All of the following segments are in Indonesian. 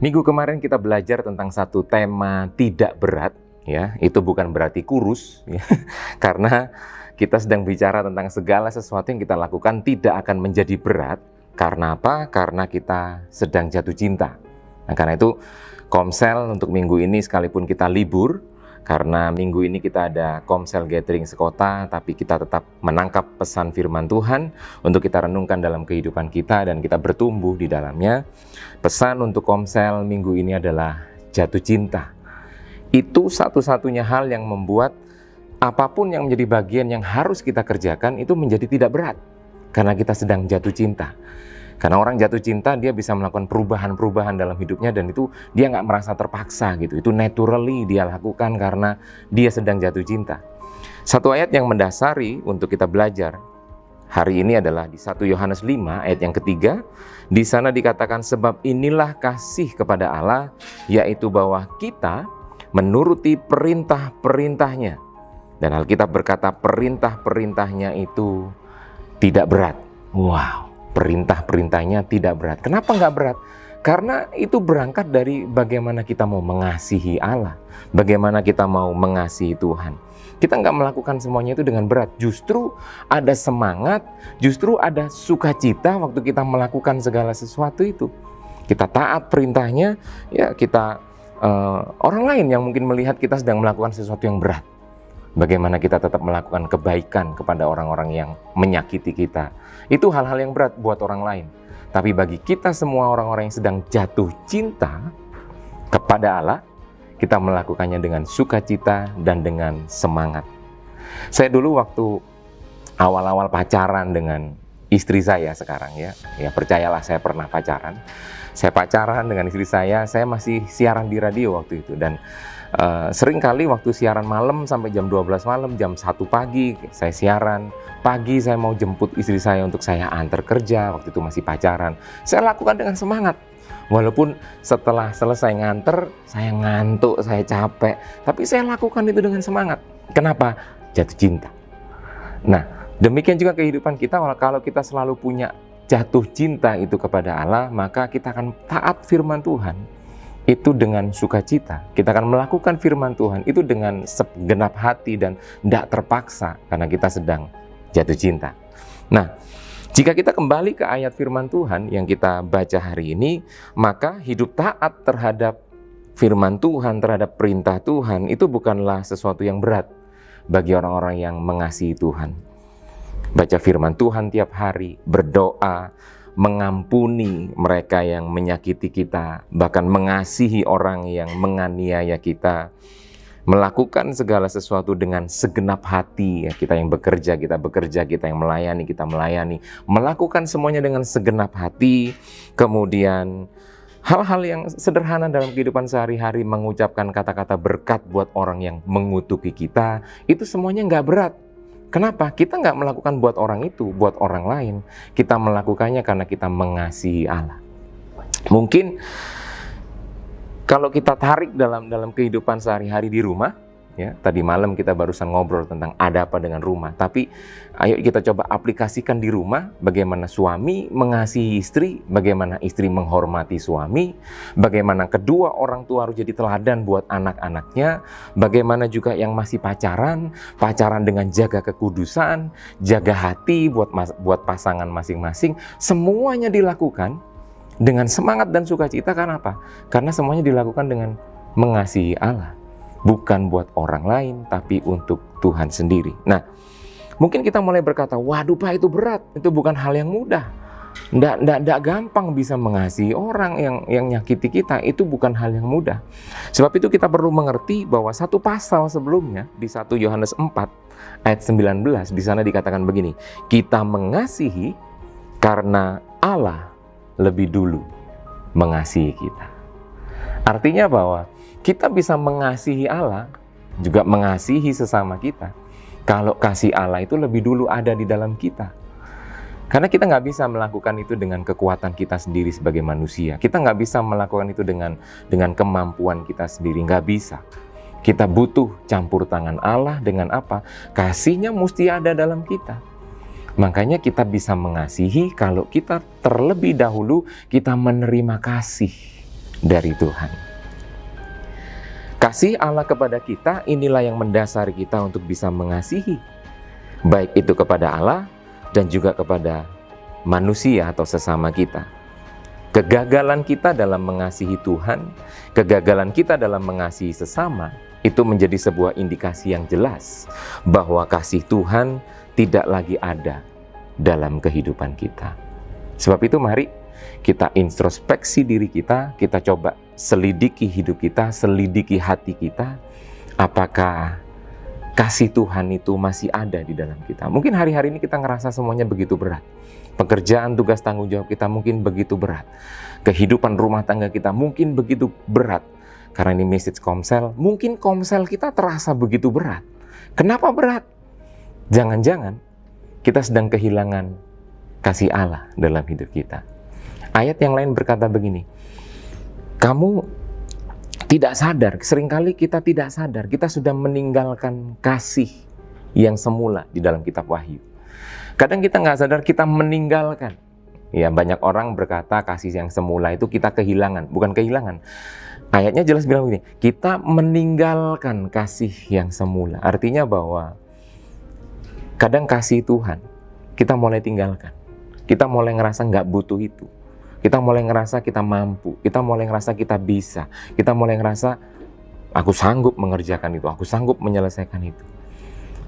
Minggu kemarin kita belajar tentang satu tema tidak berat, ya. Itu bukan berarti kurus, ya. Karena kita sedang bicara tentang segala sesuatu yang kita lakukan tidak akan menjadi berat. Karena apa? Karena kita sedang jatuh cinta. Nah, karena itu Komsel untuk minggu ini sekalipun kita libur, karena minggu ini kita ada Komsel Gathering sekota, tapi kita tetap menangkap pesan firman Tuhan untuk kita renungkan dalam kehidupan kita dan kita bertumbuh di dalamnya. Pesan untuk Komsel minggu ini adalah jatuh cinta. Itu satu-satunya hal yang membuat apapun yang menjadi bagian yang harus kita kerjakan itu menjadi tidak berat. Karena kita sedang jatuh cinta. Karena orang jatuh cinta, dia bisa melakukan perubahan-perubahan dalam hidupnya dan itu dia nggak merasa terpaksa gitu. Itu naturally dia lakukan karena dia sedang jatuh cinta. Satu ayat yang mendasari untuk kita belajar hari ini adalah di 1 Yohanes 5 ayat yang ketiga. Di sana dikatakan sebab inilah kasih kepada Allah, yaitu bahwa kita menuruti perintah-perintahnya. Dan Alkitab berkata perintah-perintahnya itu tidak berat. Wow. Perintah-perintahnya tidak berat. Kenapa nggak berat? Karena itu berangkat dari bagaimana kita mau mengasihi Allah, bagaimana kita mau mengasihi Tuhan. Kita nggak melakukan semuanya itu dengan berat. Justru ada semangat, justru ada sukacita waktu kita melakukan segala sesuatu itu. Kita taat perintahnya, ya kita orang lain yang mungkin melihat kita sedang melakukan sesuatu yang berat. Bagaimana kita tetap melakukan kebaikan kepada orang-orang yang menyakiti kita. Itu hal-hal yang berat buat orang lain. Tapi bagi kita semua orang-orang yang sedang jatuh cinta kepada Allah, kita melakukannya dengan sukacita dan dengan semangat. Saya dulu waktu awal-awal pacaran dengan istri saya sekarang ya percayalah saya pernah pacaran. Saya pacaran dengan istri saya masih siaran di radio waktu itu dan sering kali waktu siaran malam sampai jam 12 malam, jam 1 pagi saya siaran. Pagi saya mau jemput istri saya untuk saya antar kerja, waktu itu masih pacaran. Saya lakukan dengan semangat. Walaupun setelah selesai nganter, saya ngantuk, saya capek. Tapi saya lakukan itu dengan semangat. Kenapa? Jatuh cinta. Nah, demikian juga kehidupan kita, kalau kita selalu punya jatuh cinta itu kepada Allah, maka kita akan taat firman Tuhan. Itu dengan sukacita. Kita akan melakukan firman Tuhan itu dengan segenap hati dan tidak terpaksa karena kita sedang jatuh cinta. Nah, jika kita kembali ke ayat firman Tuhan yang kita baca hari ini, maka hidup taat terhadap firman Tuhan, terhadap perintah Tuhan itu bukanlah sesuatu yang berat bagi orang-orang yang mengasihi Tuhan. Baca firman Tuhan tiap hari, berdoa, mengampuni mereka yang menyakiti kita, bahkan mengasihi orang yang menganiaya kita, melakukan segala sesuatu dengan segenap hati. Ya, kita yang bekerja, kita yang melayani, kita melayani, melakukan semuanya dengan segenap hati. Kemudian hal-hal yang sederhana dalam kehidupan sehari-hari, mengucapkan kata-kata berkat buat orang yang mengutuki kita, itu semuanya nggak berat. Kenapa? Kita nggak melakukan buat orang itu, buat orang lain. Kita melakukannya karena kita mengasihi Allah. Mungkin kalau kita tarik dalam kehidupan sehari-hari di rumah, ya, tadi malam kita barusan ngobrol tentang ada apa dengan rumah. Tapi ayo kita coba aplikasikan di rumah, bagaimana suami mengasihi istri, bagaimana istri menghormati suami, bagaimana kedua orang tua harus jadi teladan buat anak-anaknya, bagaimana juga yang masih pacaran dengan jaga kekudusan, jaga hati buat pasangan masing-masing. Semuanya dilakukan dengan semangat dan sukacita. Karena apa? Karena semuanya dilakukan dengan mengasihi Allah. Bukan buat orang lain, tapi untuk Tuhan sendiri. Nah, mungkin kita mulai berkata, waduh Pak, itu berat, itu bukan hal yang mudah. Nggak gampang bisa mengasihi orang yang nyakiti kita, itu bukan hal yang mudah. Sebab itu kita perlu mengerti bahwa satu pasal sebelumnya, di 1 Yohanes 4 ayat 19, di sana dikatakan begini, kita mengasihi karena Allah lebih dulu mengasihi kita. Artinya bahwa kita bisa mengasihi Allah, juga mengasihi sesama kita, kalau kasih Allah itu lebih dulu ada di dalam kita. Karena kita nggak bisa melakukan itu dengan kekuatan kita sendiri sebagai manusia. Kita nggak bisa melakukan itu dengan kemampuan kita sendiri, nggak bisa. Kita butuh campur tangan Allah dengan apa? Kasihnya mesti ada dalam kita. Makanya kita bisa mengasihi kalau kita terlebih dahulu kita menerima kasih dari Tuhan. Kasih Allah kepada kita inilah yang mendasari kita untuk bisa mengasihi, baik itu kepada Allah dan juga kepada manusia atau sesama kita. Kegagalan kita dalam mengasihi Tuhan, kegagalan kita dalam mengasihi sesama, itu menjadi sebuah indikasi yang jelas bahwa kasih Tuhan tidak lagi ada dalam kehidupan kita. Sebab itu mari kita introspeksi diri kita coba selidiki hidup kita, selidiki hati kita, apakah kasih Tuhan itu masih ada di dalam kita. Mungkin hari-hari ini kita ngerasa semuanya begitu berat. Pekerjaan, tugas, tanggung jawab kita mungkin begitu berat. Kehidupan rumah tangga kita mungkin begitu berat. Karena ini message Komsel, mungkin Komsel kita terasa begitu berat. Kenapa berat? Jangan-jangan kita sedang kehilangan kasih Allah dalam hidup kita. Ayat yang lain berkata begini, kamu tidak sadar, seringkali kita tidak sadar, kita sudah meninggalkan kasih yang semula di dalam kitab Wahyu. Kadang kita nggak sadar kita meninggalkan. Ya, banyak orang berkata kasih yang semula itu kita kehilangan, bukan kehilangan. Ayatnya jelas bilang begini, kita meninggalkan kasih yang semula. Artinya bahwa kadang kasih Tuhan kita mulai tinggalkan. Kita mulai ngerasa nggak butuh itu. Kita mulai ngerasa kita mampu, kita mulai ngerasa kita bisa, kita mulai ngerasa aku sanggup mengerjakan itu, aku sanggup menyelesaikan itu.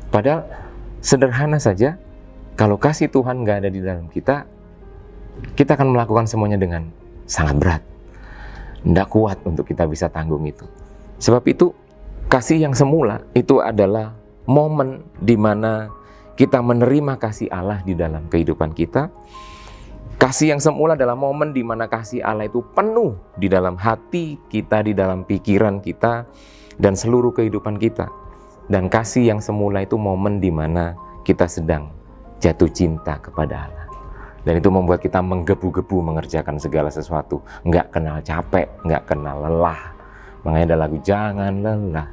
Padahal sederhana saja, kalau kasih Tuhan nggak ada di dalam kita akan melakukan semuanya dengan sangat berat. Nggak kuat untuk kita bisa tanggung itu. Sebab itu, kasih yang semula itu adalah momen di mana kita menerima kasih Allah di dalam kehidupan kita. Kasih yang semula adalah momen di mana kasih Allah itu penuh di dalam hati kita, di dalam pikiran kita, dan seluruh kehidupan kita. Dan kasih yang semula itu momen di mana kita sedang jatuh cinta kepada Allah. Dan itu membuat kita menggebu-gebu mengerjakan segala sesuatu. Nggak kenal capek, nggak kenal lelah. Makanya ada lagu, jangan lelah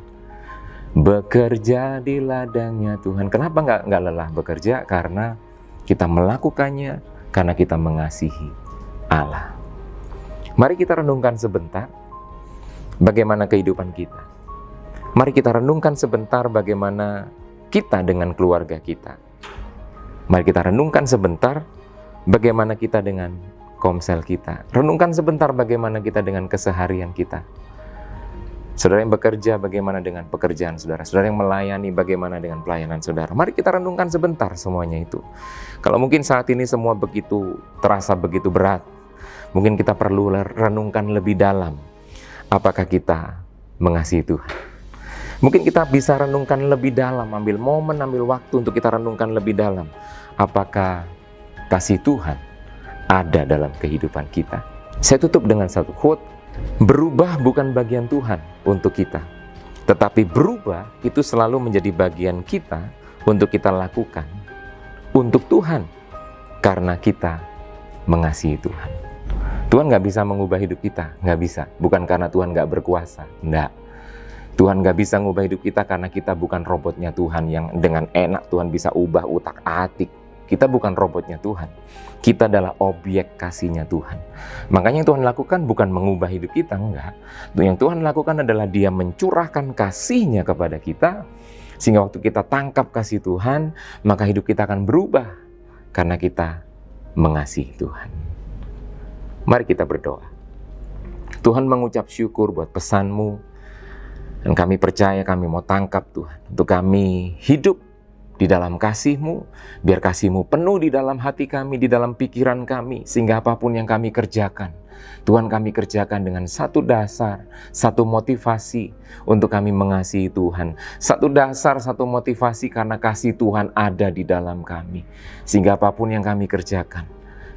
bekerja di ladangnya Tuhan. Kenapa nggak lelah bekerja? Karena kita melakukannya karena kita mengasihi Allah. Mari kita renungkan sebentar bagaimana kehidupan kita. Mari kita renungkan sebentar bagaimana kita dengan keluarga kita. Mari kita renungkan sebentar bagaimana kita dengan Komsel kita. Renungkan sebentar bagaimana kita dengan keseharian kita. Saudara yang bekerja, bagaimana dengan pekerjaan saudara? Saudara yang melayani, bagaimana dengan pelayanan saudara? Mari kita renungkan sebentar semuanya itu. Kalau mungkin saat ini semua begitu terasa begitu berat, mungkin kita perlu renungkan lebih dalam. Apakah kita mengasihi Tuhan? Mungkin kita bisa renungkan lebih dalam, ambil momen, ambil waktu untuk kita renungkan lebih dalam. Apakah kasih Tuhan ada dalam kehidupan kita? Saya tutup dengan satu quote. Berubah bukan bagian Tuhan untuk kita, tetapi berubah itu selalu menjadi bagian kita untuk kita lakukan untuk Tuhan, karena kita mengasihi Tuhan. Tuhan gak bisa mengubah hidup kita, gak bisa. Bukan karena Tuhan gak berkuasa, enggak. Tuhan gak bisa mengubah hidup kita karena kita bukan robotnya Tuhan yang dengan enak Tuhan bisa ubah utak-atik. Kita bukan robotnya Tuhan. Kita adalah objek kasihnya Tuhan. Makanya yang Tuhan lakukan bukan mengubah hidup kita, enggak. Yang Tuhan lakukan adalah Dia mencurahkan kasihnya kepada kita, sehingga waktu kita tangkap kasih Tuhan, maka hidup kita akan berubah karena kita mengasihi Tuhan. Mari kita berdoa. Tuhan mengucap syukur buat pesan-Mu, dan kami percaya kami mau tangkap Tuhan, untuk kami hidup di dalam kasih-Mu, biar kasih-Mu penuh di dalam hati kami, di dalam pikiran kami, sehingga apapun yang kami kerjakan, Tuhan kami kerjakan dengan satu dasar, satu motivasi untuk kami mengasihi Tuhan. Satu dasar, satu motivasi karena kasih Tuhan ada di dalam kami. Sehingga apapun yang kami kerjakan,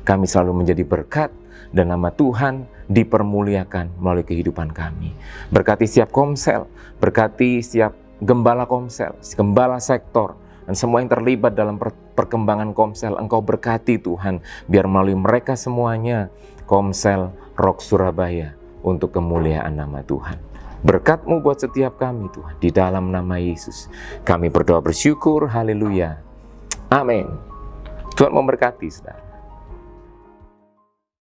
kami selalu menjadi berkat dan nama Tuhan dipermuliakan melalui kehidupan kami. Berkati setiap Komsel, berkati setiap gembala Komsel, gembala sektor, dan semua yang terlibat dalam perkembangan Komsel. Engkau berkati Tuhan, biar melalui mereka semuanya Komsel Rock Surabaya untuk kemuliaan nama Tuhan. Berkat-Mu buat setiap kami Tuhan, di dalam nama Yesus kami berdoa bersyukur, haleluya, amin. Tuhan memberkati saudara.